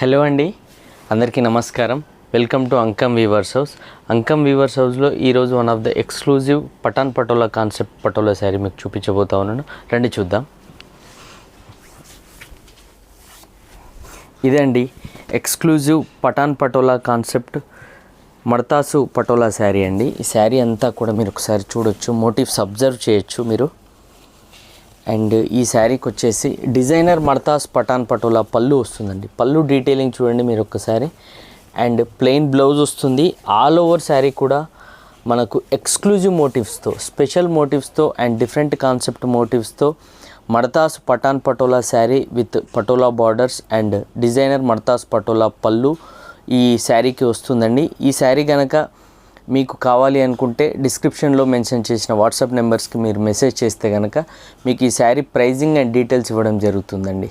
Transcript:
Hello అండి, అందరికీ నమస్కారం. Welcome to Ankam weavers house. Ankam weavers హౌస్లో ఈరోజు one of the exclusive Patan patola concept patola sari మీకు చూపించబోతా ఉన్నాను. రండి చూద్దాం. ఇదే అండి ఎక్స్క్లూజివ్ పఠాన్ పటోలా కాన్సెప్ట్ మడతాసు పటోలా శారీ అండి. ఈ శారీ అంతా కూడా మీరు ఒకసారి చూడొచ్చు, మోటివ్స్ అబ్జర్వ్ చేయొచ్చు మీరు. అండ్ ఈ శారీకి వచ్చేసి డిజైనర్ మడతాస్ పఠాన్ పటోలా పళ్ళు వస్తుందండి. పళ్ళు డీటెయిలింగ్ చూడండి మీరు ఒక్కసారి. అండ్ ప్లెయిన్ బ్లౌజ్ వస్తుంది. ఆల్ ఓవర్ శారీ కూడా మనకు ఎక్స్క్లూజివ్ మోటివ్స్తో, స్పెషల్ మోటివ్స్తో అండ్ డిఫరెంట్ కాన్సెప్ట్ మోటివ్స్తో మడతాస్ Patan patola sari with patola borders and designer మడతాస్ పటోలా పళ్ళు ఈ శారీకి వస్తుందండి. ఈ శారీ కనుక మీకు కావాలి అనుకుంటే డిస్క్రిప్షన్లో మెన్షన్ చేసిన వాట్సాప్ నెంబర్స్కి మీరు మెసేజ్ చేస్తే కనుక మీకు ఈ శారీ ప్రైజింగ్ అండ్ డీటెయిల్స్ ఇవ్వడం జరుగుతుందండి.